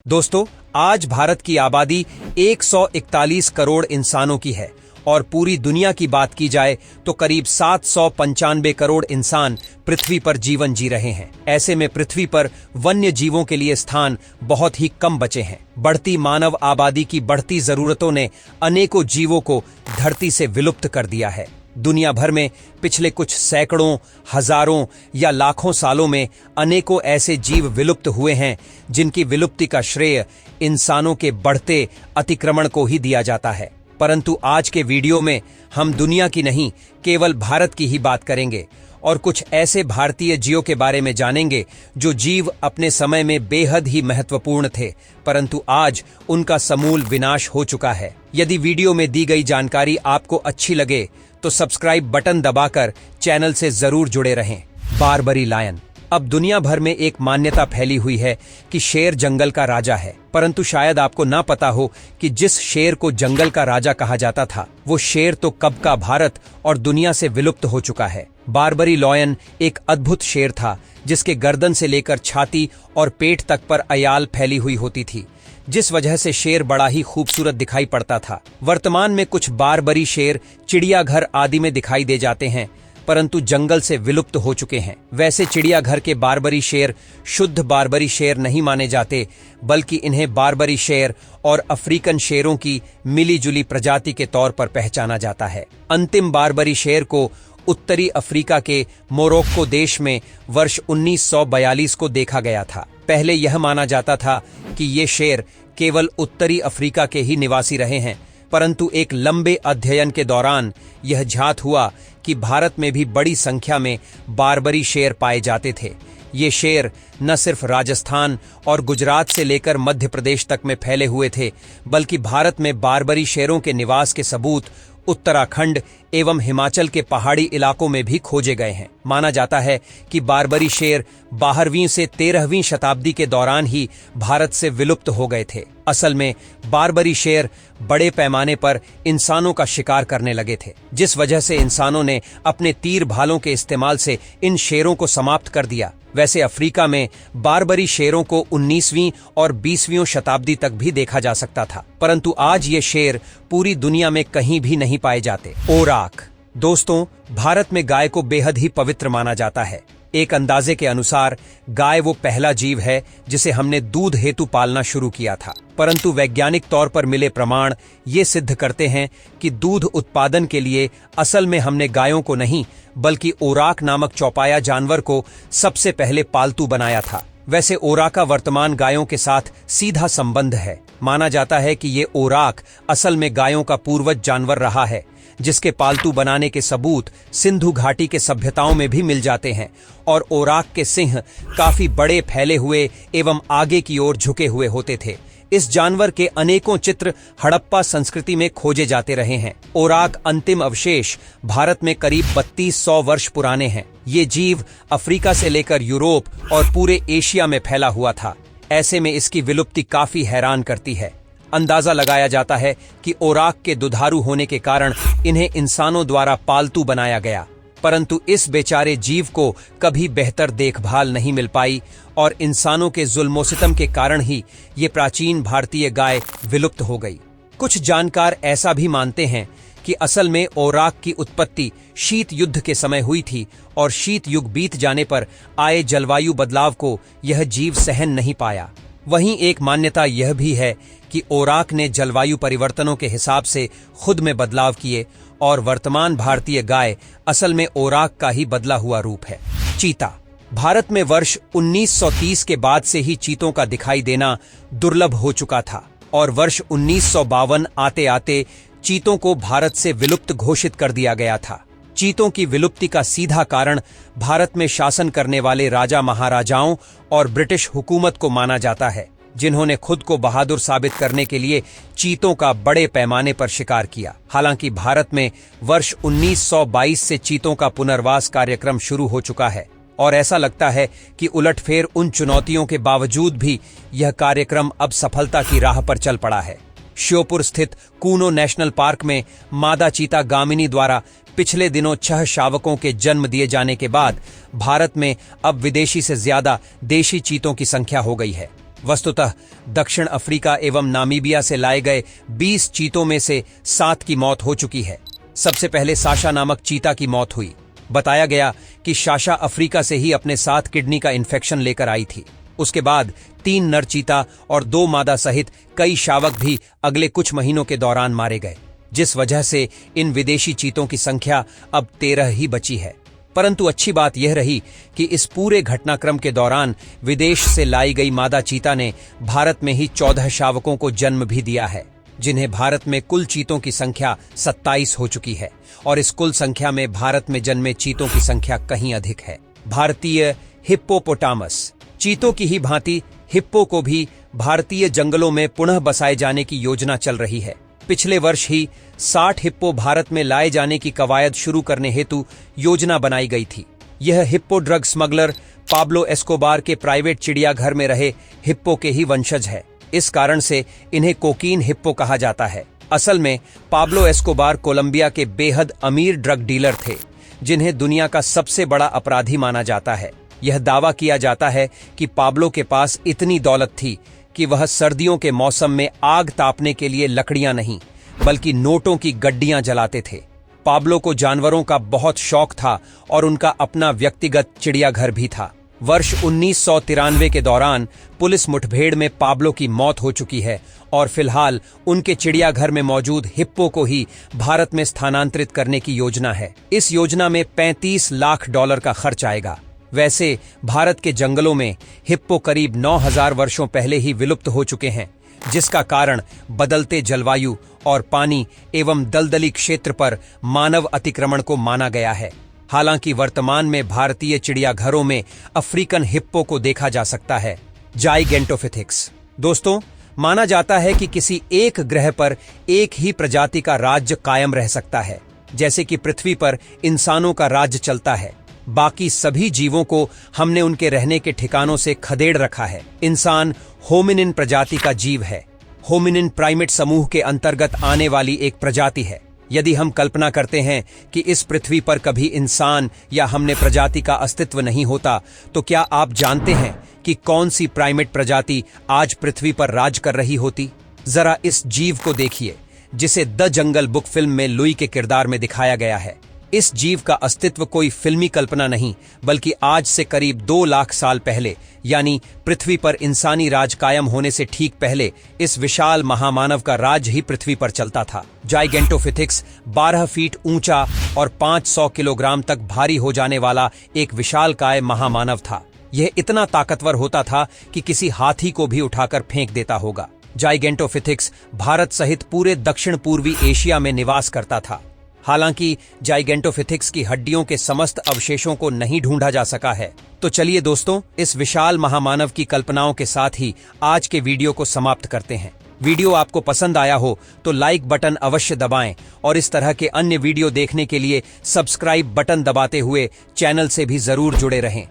दोस्तों, आज भारत की आबादी 141 करोड़ इंसानों की है और पूरी दुनिया की बात की जाए तो करीब 795 करोड़ इंसान पृथ्वी पर जीवन जी रहे हैं। ऐसे में पृथ्वी पर वन्य जीवों के लिए स्थान बहुत ही कम बचे हैं। बढ़ती मानव आबादी की बढ़ती जरूरतों ने अनेकों जीवों को धरती से विलुप्त कर दिया है। दुनिया भर में पिछले कुछ सैकड़ों, हजारों या लाखों सालों में अनेकों ऐसे जीव विलुप्त हुए हैं जिनकी विलुप्ति का श्रेय इंसानों के बढ़ते अतिक्रमण को ही दिया जाता है। परंतु आज के वीडियो में हम दुनिया की नहीं, केवल भारत की ही बात करेंगे और कुछ ऐसे भारतीय जीवों के बारे में जानेंगे जो जीव अपने समय में बेहद ही महत्वपूर्ण थे, परंतु आज उनका समूल विनाश हो चुका है। यदि वीडियो में दी गई जानकारी आपको अच्छी लगे तो सब्सक्राइब बटन दबाकर चैनल से जरूर जुड़े रहें। बारबरी लायन। अब दुनिया भर में एक मान्यता फैली हुई है कि शेर जंगल का राजा है, परंतु शायद आपको ना पता हो कि जिस शेर को जंगल का राजा कहा जाता था वो शेर तो कब का भारत और दुनिया से विलुप्त हो चुका है। बारबरी लायन एक अद्भुत शेर था जिसके गर्दन से लेकर छाती और पेट तक पर अयाल फैली हुई होती थी, जिस वजह से शेर बड़ा ही खूबसूरत दिखाई पड़ता था। वर्तमान में कुछ बारबरी शेर चिड़ियाघर आदि में दिखाई दे जाते हैं, परंतु जंगल से विलुप्त हो चुके हैं। वैसे चिड़ियाघर के बारबरी शेर शुद्ध बारबरी शेर नहीं माने जाते, बल्कि इन्हें बारबरी शेर और अफ्रीकन शेरों की मिलीजुली प्रजाति के तौर पर पहचाना जाता है। अंतिम बारबरी शेर को उत्तरी अफ्रीका के मोरक्को देश में वर्ष 1942 को देखा गया था। पहले यह माना जाता था कि ये शेर केवल उत्तरी अफ्रीका के ही निवासी रहे हैं, परंतु एक लंबे अध्ययन के दौरान यह ज्ञात हुआ कि भारत में भी बड़ी संख्या में बारबरी शेर पाए जाते थे। ये शेर न सिर्फ राजस्थान और गुजरात से लेकर मध्य प्रदेश तक में फैले हुए थे, बल्कि भारत में बारबरी शेरों के निवास के सबूत उत्तराखंड एवं हिमाचल के पहाड़ी इलाकों में भी खोजे गए हैं। माना जाता है कि बारबरी शेर 12वीं से 13वीं शताब्दी के दौरान ही भारत से विलुप्त हो गए थे। असल में बारबरी शेर बड़े पैमाने पर इंसानों का शिकार करने लगे थे, जिस वजह से इंसानों ने अपने तीर भालों के इस्तेमाल से इन शेरों को समाप्त कर दिया। वैसे अफ्रीका में बारबरी शेरों को 19वीं और 20वीं शताब्दी तक भी देखा जा सकता था, परंतु आज ये शेर पूरी दुनिया में कहीं भी नहीं पाए जाते। ओराक। दोस्तों, भारत में गाय को बेहद ही पवित्र माना जाता है। एक अंदाजे के अनुसार गाय वो पहला जीव है जिसे हमने दूध हेतु पालना शुरू किया था, परंतु वैज्ञानिक तौर पर मिले प्रमाण ये सिद्ध करते हैं कि दूध उत्पादन के लिए असल में हमने गायों को नहीं, बल्कि ओराक नामक चौपाया जानवर को सबसे पहले पालतू बनाया था। वैसे ओराका वर्तमान गायों के साथ सीधा संबंध है। माना जाता है कि ये ओराक असल में गायों का पूर्वज जानवर रहा है, जिसके पालतू बनाने के सबूत सिंधु घाटी के सभ्यताओं में भी मिल जाते हैं और ओराक के सिंह काफी बड़े, फैले हुए एवं आगे की ओर झुके हुए होते थे। इस जानवर के अनेकों चित्र हड़प्पा संस्कृति में खोजे जाते रहे हैं। ओराक अंतिम अवशेष भारत में करीब 3200 वर्ष पुराने हैं। ये जीव अफ्रीका से लेकर यूरोप और पूरे एशिया में फैला हुआ था। ऐसे में इसकी विलुप्ति काफी हैरान करती है। अंदाजा लगाया जाता है कि ओराक के दुधारू होने के कारण इन्हें इंसानों द्वारा पालतू बनाया गया, परंतु इस बेचारे जीव को कभी बेहतर देखभाल नहीं मिल पाई और इंसानों के जुल्म-ओ-सितम के कारण ही ये प्राचीन भारतीय गाय विलुप्त हो गई। कुछ जानकार ऐसा भी मानते हैं कि असल में ओराक की उत्पत्ति शीत युद्ध के समय हुई थी और शीत युग बीत जाने पर आए जलवायु बदलाव को यह जीव सहन नहीं पाया। वहीं एक मान्यता यह भी है कि ओराक ने जलवायु परिवर्तनों के हिसाब से खुद में बदलाव किए और वर्तमान भारतीय गाय असल में ओराक का ही बदला हुआ रूप है। चीता। भारत में वर्ष 1930 के बाद से ही चीतों का दिखाई देना दुर्लभ हो चुका था और वर्ष 1952 आते आते चीतों को भारत से विलुप्त घोषित कर दिया गया था। चीतों की विलुप्ति का सीधा कारण भारत में शासन करने वाले राजा महाराजाओं और ब्रिटिश हुकूमत को माना जाता है, जिन्होंने खुद को बहादुर साबित करने के लिए चीतों का बड़े पैमाने पर शिकार किया। हालांकि भारत में वर्ष 1922 से चीतों का पुनर्वास कार्यक्रम शुरू हो चुका है और ऐसा लगता है कि उलटफेर उन चुनौतियों के बावजूद भी यह कार्यक्रम अब सफलता की राह पर चल पड़ा है। श्योपुर स्थित कूनो नेशनल पार्क में मादा चीता गामिनी द्वारा पिछले दिनों 6 शावकों के जन्म दिए जाने के बाद भारत में अब विदेशी से ज्यादा देशी चीतों की संख्या हो गई है। वस्तुतः दक्षिण अफ्रीका एवं नामीबिया से लाए गए 20 चीतों में से 7 की मौत हो चुकी है। सबसे पहले साशा नामक चीता की मौत हुई। बताया गया कि साशा अफ्रीका से ही अपने साथ किडनी का इन्फेक्शन लेकर आई थी। उसके बाद 3 नर चीता और 2 मादा सहित कई शावक भी अगले कुछ महीनों के दौरान मारे गए, जिस वजह से इन विदेशी चीतों की संख्या अब 13 ही बची है। परंतु अच्छी बात यह रही कि इस पूरे घटनाक्रम के दौरान विदेश से लाई गई मादा चीता ने भारत में ही 14 शावकों को जन्म भी दिया है, जिन्हें भारत में कुल चीतों की संख्या 27 हो चुकी है और इस कुल संख्या में भारत में जन्मे चीतों की संख्या कहीं अधिक है। भारतीय हिप्पोपोटामस। चीतों की ही भांति हिप्पो को भी भारतीय जंगलों में पुनः बसाए जाने की योजना चल रही है। पिछले वर्ष ही 60 हिप्पो भारत में लाए जाने की कवायद शुरू करने हेतु योजना बनाई गई थी। यह hippo drug smuggler Pablo Escobar के प्राइवेट चिड़ियाघर में रहे हिप्पो के ही वंशज है। इस कारण से इन्हें कोकीन हिप्पो कहा जाता है। असल में पाब्लो एस्कोबार कोलंबिया के बेहद अमीर ड्रग डीलर थे, जिन्हें दुनिया का सबसे बड़ा अपराधी माना जाता है। यह दावा किया जाता है कि पाब्लो के पास इतनी दौलत थी कि वह सर्दियों के मौसम में आग तापने के लिए लकड़ियां नहीं बल्कि नोटों की गड्डियां जलाते थे। पाब्लो को जानवरों का बहुत शौक था और उनका अपना व्यक्तिगत चिड़ियाघर भी था। वर्ष 1993 के दौरान पुलिस मुठभेड़ में पाब्लो की मौत हो चुकी है और फिलहाल उनके चिड़ियाघर में मौजूद हिप्पो को ही भारत में स्थानांतरित करने की योजना है। इस योजना में $35 लाख का खर्च आएगा। वैसे भारत के जंगलों में हिप्पो करीब 9000 वर्षों पहले ही विलुप्त हो चुके हैं, जिसका कारण बदलते जलवायु और पानी एवं दलदली क्षेत्र पर मानव अतिक्रमण को माना गया है। हालांकि वर्तमान में भारतीय चिड़ियाघरों में अफ्रीकन हिप्पो को देखा जा सकता है। जाइगेंटोपिथेक्स। दोस्तों, माना जाता है कि किसी एक ग्रह पर एक ही प्रजाति का राज्य कायम रह सकता है। जैसे कि पृथ्वी पर इंसानों का राज्य चलता है, बाकी सभी जीवों को हमने उनके रहने के ठिकानों से खदेड़ रखा है। इंसान होमिनिन प्रजाति का जीव है। होमिनिन प्राइमेट समूह के अंतर्गत आने वाली एक प्रजाति है। यदि हम कल्पना करते हैं कि इस पृथ्वी पर कभी इंसान या हमने प्रजाति का अस्तित्व नहीं होता, तो क्या आप जानते हैं कि कौन सी प्राइमेट प्रजाति आज पृथ्वी पर राज कर रही होती? जरा इस जीव को देखिए, जिसे द जंगल बुक फिल्म में लुई के किरदार में दिखाया गया है। इस जीव का अस्तित्व कोई फिल्मी कल्पना नहीं, बल्कि आज से करीब 2 लाख साल पहले, यानी पृथ्वी पर इंसानी राज कायम होने से ठीक पहले, इस विशाल महामानव का राज ही पृथ्वी पर चलता था। जाइगेंटोपिथेक्स 12 फीट ऊंचा और 500 किलोग्राम तक भारी हो जाने वाला एक विशालकाय महामानव था। यह इतना ताकतवर होता था कि किसी हाथी को भी उठाकर फेंक देता होगा। जाइगेंटोपिथेक्स भारत सहित पूरे दक्षिण पूर्वी एशिया में निवास करता था। हालांकि जाइगेंटोपिथेक्स की हड्डियों के समस्त अवशेषों को नहीं ढूंढा जा सका है। तो चलिए दोस्तों, इस विशाल महामानव की कल्पनाओं के साथ ही आज के वीडियो को समाप्त करते हैं। वीडियो आपको पसंद आया हो तो लाइक बटन अवश्य दबाएं और इस तरह के अन्य वीडियो देखने के लिए सब्सक्राइब बटन दबाते हुए चैनल से भी जरूर जुड़े रहें।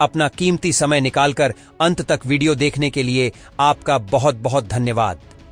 अपना कीमती समय निकालकर अंत तक वीडियो देखने के लिए आपका बहुत बहुत धन्यवाद।